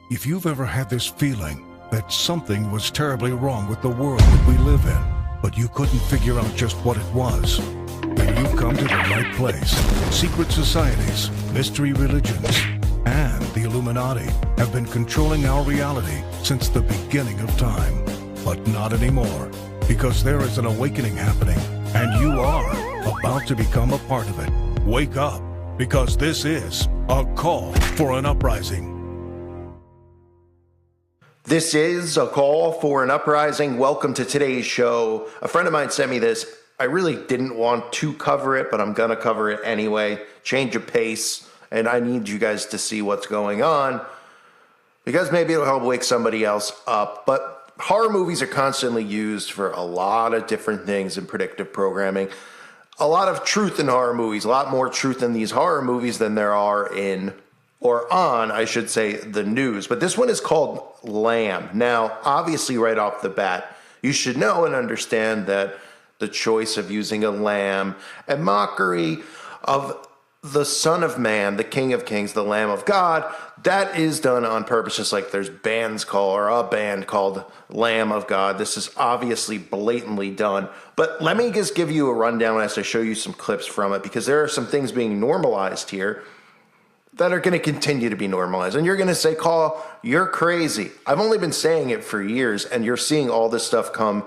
If you've ever had this feeling that something was terribly wrong with the world that we live in, but you couldn't figure out just what it was, then you've come to the right place. Secret societies, mystery religions, and the Illuminati have been controlling our reality since the beginning of time. But not anymore, because there is an awakening happening, and you are about to become a part of it. Wake up, because this is a call for an uprising. This is a call for an uprising. Welcome to today's show. A friend of mine sent me this. I really didn't want to cover it, but I'm going to cover it anyway. Change of pace, and I need you guys to see what's going on because maybe it'll help wake somebody else up. But horror movies are constantly used for a lot of different things in predictive programming. A lot of truth in horror movies, a lot more truth in these horror movies than there are in I should say, the news. But this one is called Lamb. Now, obviously, right off the bat, you should know and understand that the choice of using a lamb, a mockery of the Son of Man, the King of Kings, the Lamb of God, that is done on purpose, just like there's a band called Lamb of God. This is obviously blatantly done. But let me just give you a rundown as I show you some clips from it, because there are some things being normalized here that are going to continue to be normalized. And you're going to say, Carl, you're crazy. I've only been saying it for years, and you're seeing all this stuff come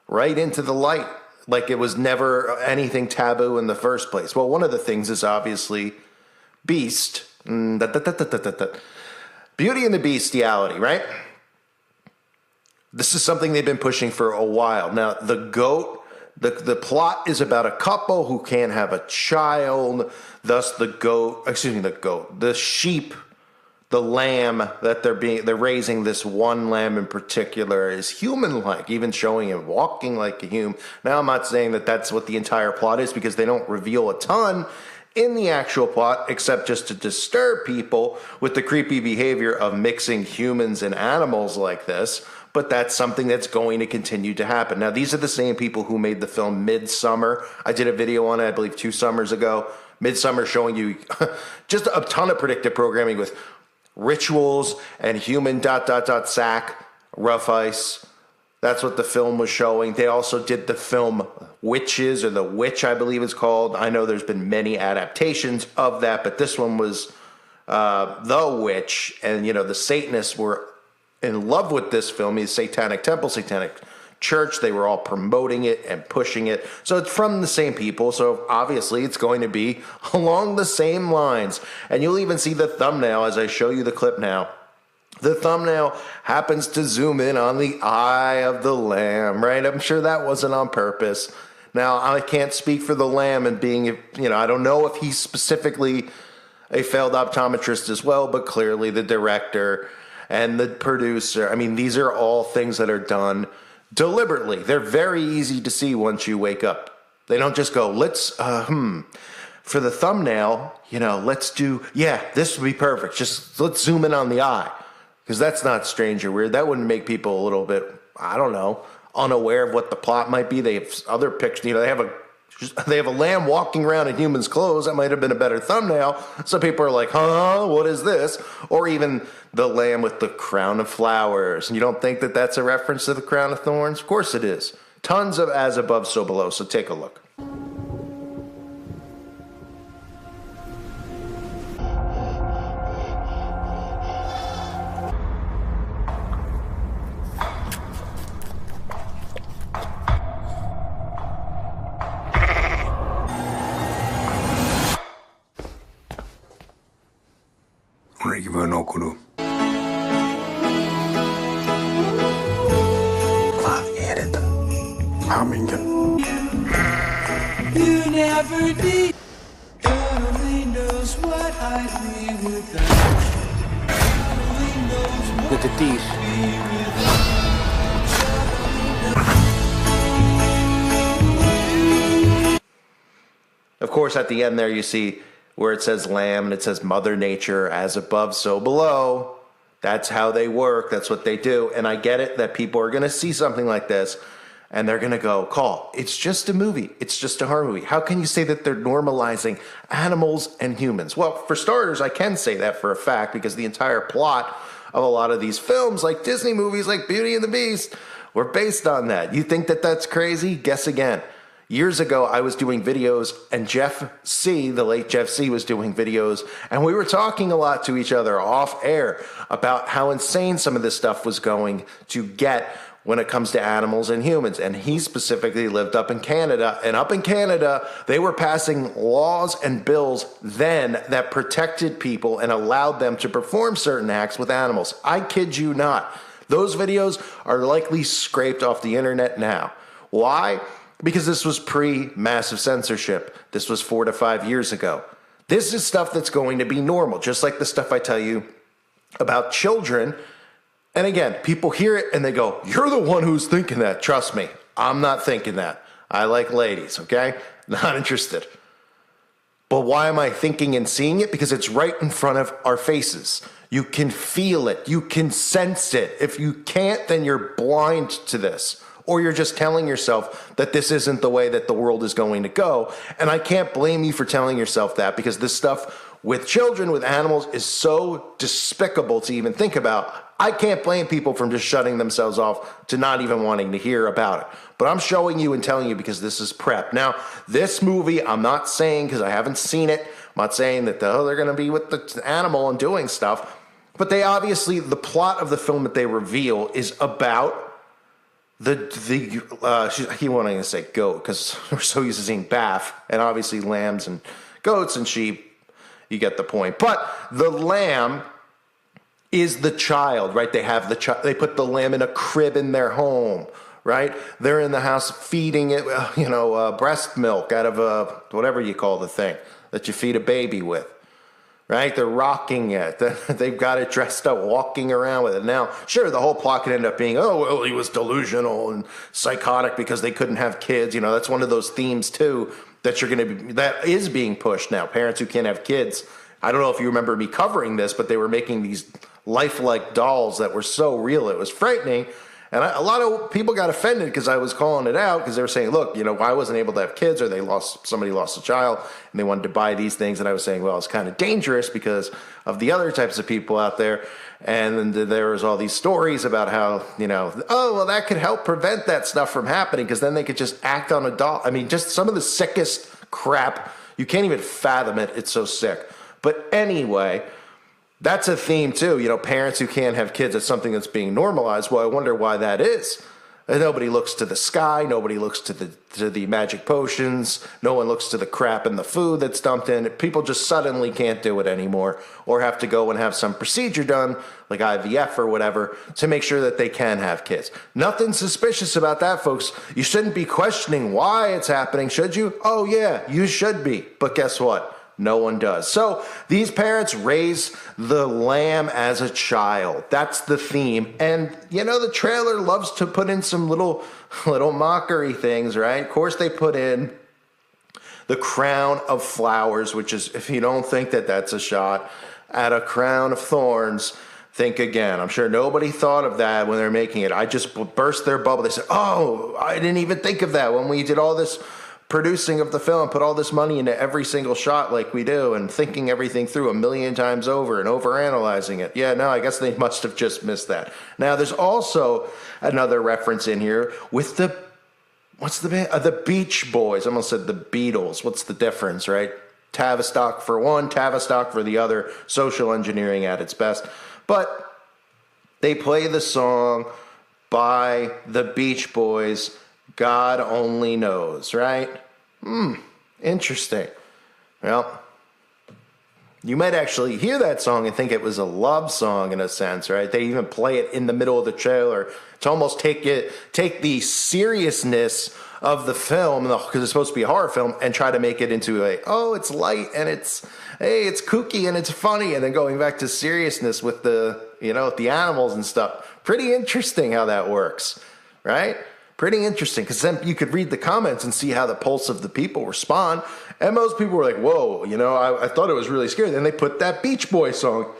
right into the light like it was never anything taboo in the first place. Well, one of the things is obviously Beast. Beauty and the Bestiality, right? This is something they've been pushing for a while. Now, the goat, the plot is about a couple who can't have a child. Thus, the sheep, the lamb that they're raising, this one lamb in particular, is human-like, even showing him walking like a human. Now, I'm not saying that that's what the entire plot is, because they don't reveal a ton in the actual plot, except just to disturb people with the creepy behavior of mixing humans and animals like this. But that's something that's going to continue to happen. Now, these are the same people who made the film Midsommar. I did a video on it, I believe, 2 summers ago. Midsommar, showing you just a ton of predictive programming with rituals and human ... sack, rough ice. That's what the film was showing. They also did the film Witches, or The Witch, I believe it's called. I know there's been many adaptations of that, but this one was The Witch. And, the Satanists were in love with this film. The Satanic Temple, Satanic Church, they were all promoting it and pushing it. So it's from the same people. So obviously it's going to be along the same lines. And you'll even see the thumbnail as I show you the clip now. The thumbnail happens to zoom in on the eye of the lamb, right? I'm sure that wasn't on purpose. Now, I can't speak for the lamb and being, I don't know if he's specifically a failed optometrist as well, but clearly the director and the producer, these are all things that are done deliberately. They're very easy to see once you wake up. They don't just go, let's, for the thumbnail, let's do, this would be perfect. Just let's zoom in on the eye. Because that's not strange or weird. That wouldn't make people a little bit, unaware of what the plot might be. They have other pictures, they have a lamb walking around in human's clothes. That might have been a better thumbnail. Some people are like, what is this? Or even the lamb with the crown of flowers. And you don't think that that's a reference to the crown of thorns? Of course it is. Tons of as above, so below. So take a look. You never did. God only knows what I'd be without. God only knows what I'd be without. Of course, at the end there, you see where it says lamb and it says Mother Nature, as above, so below. That's how they work. That's what they do. And I get it that people are going to see something like this and they're going to go, Call, it's just a movie. It's just a horror movie. How can you say that they're normalizing animals and humans? Well, for starters, I can say that for a fact because the entire plot of a lot of these films, like Disney movies like Beauty and the Beast, were based on that. You think that that's crazy? Guess again. Years ago, I was doing videos, and Jeff C., the late Jeff C., was doing videos, and we were talking a lot to each other off air about how insane some of this stuff was going to get when it comes to animals and humans. And he specifically lived up in Canada, and up in Canada, they were passing laws and bills then that protected people and allowed them to perform certain acts with animals. I kid you not. Those videos are likely scraped off the internet now. Why? Because this was pre-massive censorship. This was 4 to 5 years ago. This is stuff that's going to be normal, just like the stuff I tell you about children. And again, people hear it and they go, you're the one who's thinking that. Trust me, I'm not thinking that. I like ladies, okay? Not interested. But why am I thinking and seeing it? Because it's right in front of our faces. You can feel it. You can sense it. If you can't, then you're blind to this. Or you're just telling yourself that this isn't the way that the world is going to go. And I can't blame you for telling yourself that, because this stuff with children, with animals, is so despicable to even think about. I can't blame people from just shutting themselves off to not even wanting to hear about it. But I'm showing you and telling you because this is prep. Now, this movie, I'm not saying, because I haven't seen it, I'm not saying that they're going to be with the animal and doing stuff. But they obviously, the plot of the film that they reveal is about he wanted to say goat because we're so used to seeing Bath, and obviously lambs and goats and sheep. You get the point. But the lamb is the child, right? They have the child. They put the lamb in a crib in their home, right? They're in the house feeding it, breast milk out of whatever you call the thing that you feed a baby with. Right? They're rocking it. They've got it dressed up, walking around with it. Now, sure, the whole plot could end up being, oh, well, he was delusional and psychotic because they couldn't have kids. You know, that's one of those themes, too, that is being pushed now. Parents who can't have kids. I don't know if you remember me covering this, but they were making these lifelike dolls that were so real. It was frightening. And a lot of people got offended because I was calling it out, because they were saying, look, I wasn't able to have kids, or somebody lost a child and they wanted to buy these things. And I was saying, well, it's kind of dangerous because of the other types of people out there. And then there was all these stories about how, oh, well, that could help prevent that stuff from happening, because then they could just act on a doll. I mean, just some of the sickest crap. You can't even fathom it. It's so sick. But anyway, that's a theme too. Parents who can't have kids, it's something that's being normalized. Well, I wonder why that is. And nobody looks to the sky. Nobody looks to the magic potions. No one looks to the crap in the food that's dumped in. People just suddenly can't do it anymore, or have to go and have some procedure done, like IVF or whatever, to make sure that they can have kids. Nothing suspicious about that, folks. You shouldn't be questioning why it's happening, should you? Oh, yeah, you should be. But guess what? No one does. So these parents raise the lamb as a child. That's the theme. And, the trailer loves to put in some little mockery things, right? Of course, they put in the crown of flowers, which is, if you don't think that that's a shot at a crown of thorns, think again. I'm sure nobody thought of that when they're making it. I just burst their bubble. They said, oh, I didn't even think of that when we did all this producing of the film, put all this money into every single shot like we do, and thinking everything through a million times over and overanalyzing it. Yeah, no, I guess they must have just missed that. Now, there's also another reference in here with what's the band? The Beach Boys. I almost said the Beatles. What's the difference, right? Tavistock for one, Tavistock for the other. Social engineering at its best. But they play the song by the Beach Boys, God Only Knows, right? Interesting. Well, you might actually hear that song and think it was a love song in a sense, right? They even play it in the middle of the trailer to almost take the seriousness of the film, because it's supposed to be a horror film, and try to make it into it's light and it's kooky and it's funny, and then going back to seriousness with the animals and stuff. Pretty interesting how that works, right? Pretty interesting, because then you could read the comments and see how the pulse of the people respond. And most people were like, whoa, I thought it was really scary. Then they put that Beach Boy song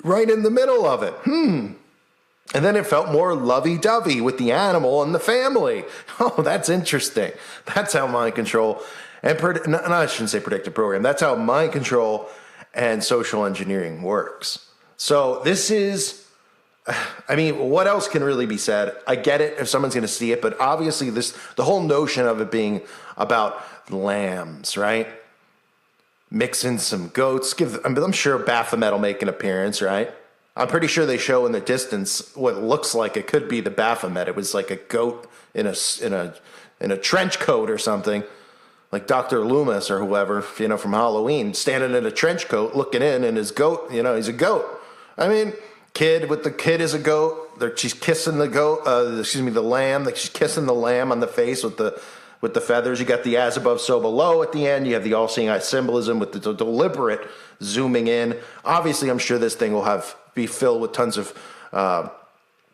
right in the middle of it. And then it felt more lovey-dovey with the animal and the family. Oh, that's interesting. That's how mind control and I shouldn't say predictive program. That's how mind control and social engineering works. So this is I mean, what else can really be said? I get it if someone's going to see it, but obviously the whole notion of it being about lambs, right? Mix in some goats. I'm sure Baphomet will make an appearance, right? I'm pretty sure they show in the distance what looks like it could be the Baphomet. It was like a goat in a trench coat or something, like Dr. Loomis or whoever, from Halloween, standing in a trench coat, looking in, and his goat, he's a goat. I mean, kid is a goat. She's kissing the goat. The lamb. Like she's kissing the lamb on the face with the feathers. You got the as above, so below at the end. You have the all-seeing eye symbolism with the deliberate zooming in. Obviously, I'm sure this thing will be filled with tons of,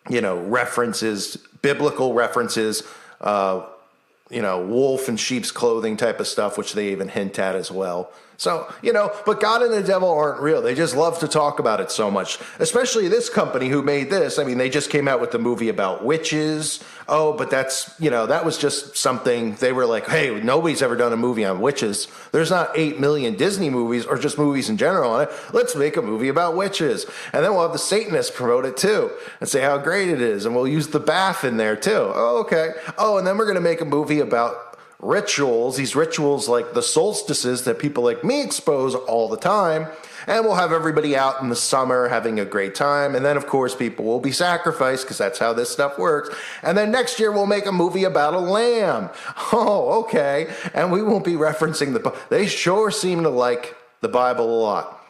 references, biblical references, wolf in sheep's clothing type of stuff, which they even hint at as well. So, but God and the devil aren't real. They just love to talk about it so much, especially this company who made this. I mean, they just came out with the movie about witches. Oh, but that's, that was just something they were like, hey, nobody's ever done a movie on witches. There's not 8 million Disney movies or just movies in general on it. Let's make a movie about witches. And then we'll have the Satanists promote it too and say how great it is. And we'll use the bath in there too. Oh, okay. Oh, and then we're going to make a movie about rituals, these rituals like the solstices that people like me expose all the time, and we'll have everybody out in the summer having a great time, and then of course people will be sacrificed because that's how this stuff works, and then next year we'll make a movie about a lamb. Oh, okay. And we won't be referencing they sure seem to like the Bible a lot.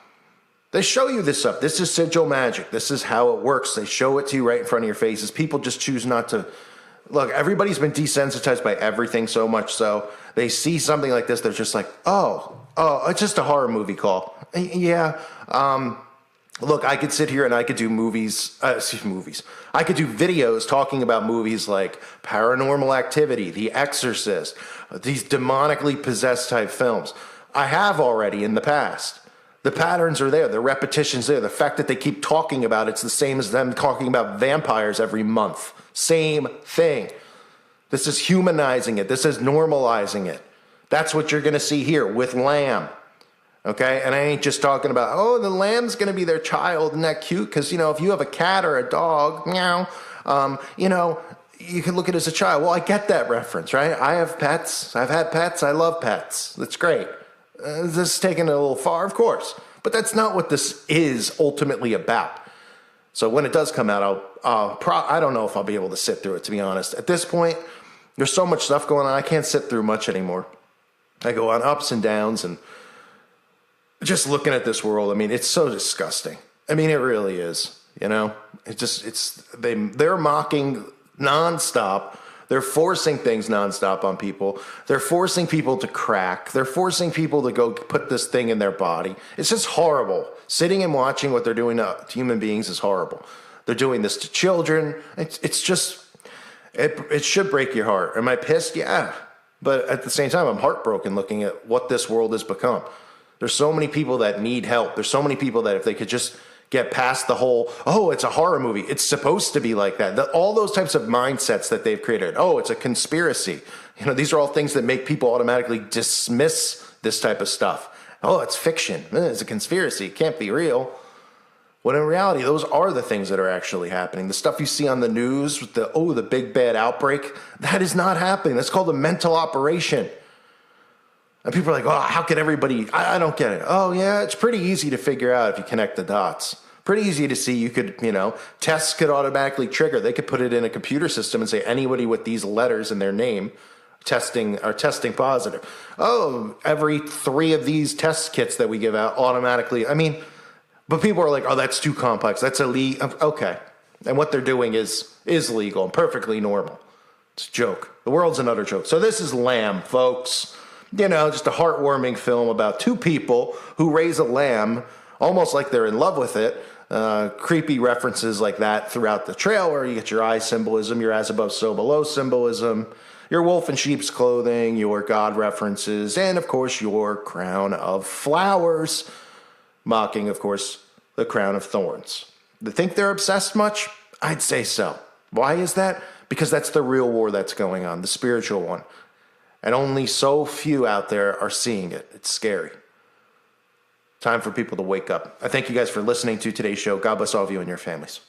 They show you this stuff. This is sigil magic. This is how it works. They show it to you right in front of your faces. People just choose not to. Look, everybody's been desensitized by everything so much so they see something like this, they're just like, oh, it's just a horror movie call. Yeah. Look, I could sit here and I could do movies. I could do videos talking about movies like Paranormal Activity, The Exorcist, these demonically possessed type films. I have already in the past. The patterns are there. The repetition's there. The fact that they keep talking about it's the same as them talking about vampires every month. Same thing. This is humanizing it. This is normalizing it. That's what you're going to see here with lamb. Okay? And I ain't just talking about, oh, the lamb's going to be their child. Isn't that cute? Because, if you have a cat or a dog, meow, you can look at it as a child. Well, I get that reference, right? I have pets. I've had pets. I love pets. That's great. This is taking it a little far, of course. But that's not what this is ultimately about. So when it does come out, I don't know if I'll be able to sit through it, to be honest. At this point, there's so much stuff going on, I can't sit through much anymore. I go on ups and downs, and just looking at this world, I mean, it's so disgusting. I mean, it really is, they're mocking nonstop. They're forcing things nonstop on people. They're forcing people to crack. They're forcing people to go put this thing in their body. It's just horrible. Sitting and watching what they're doing to human beings is horrible. They're doing this to children. It's just, it should break your heart. Am I pissed? Yeah. But at the same time, I'm heartbroken looking at what this world has become. There's so many people that need help. There's so many people that if they could just get past the whole, oh, it's a horror movie, it's supposed to be like that. All those types of mindsets that they've created. Oh, it's a conspiracy. These are all things that make people automatically dismiss this type of stuff. Oh, it's fiction. It's a conspiracy. It can't be real. When in reality, those are the things that are actually happening. The stuff you see on the news with the big bad outbreak, that is not happening. That's called a mental operation. And people are like, oh, how can everybody, I don't get it. Oh, yeah, it's pretty easy to figure out if you connect the dots. Pretty easy to see. You could, tests could automatically trigger. They could put it in a computer system and say anybody with these letters in their name are testing positive. Oh, every 3 of these test kits that we give out automatically. I mean, but people are like, oh, that's too complex. That's illegal. Okay. And what they're doing is legal and perfectly normal. It's a joke. The world's an utter joke. So this is Lamb, folks. Just a heartwarming film about 2 people who raise a lamb almost like they're in love with it. Creepy references like that throughout the trailer. You get your eye symbolism, your as above, so below symbolism, your wolf in sheep's clothing, your God references, and of course your crown of flowers, mocking, of course, the crown of thorns. They think they're obsessed much? I'd say so. Why is that? Because that's the real war that's going on, the spiritual one. And only so few out there are seeing it. It's scary. Time for people to wake up. I thank you guys for listening to today's show. God bless all of you and your families.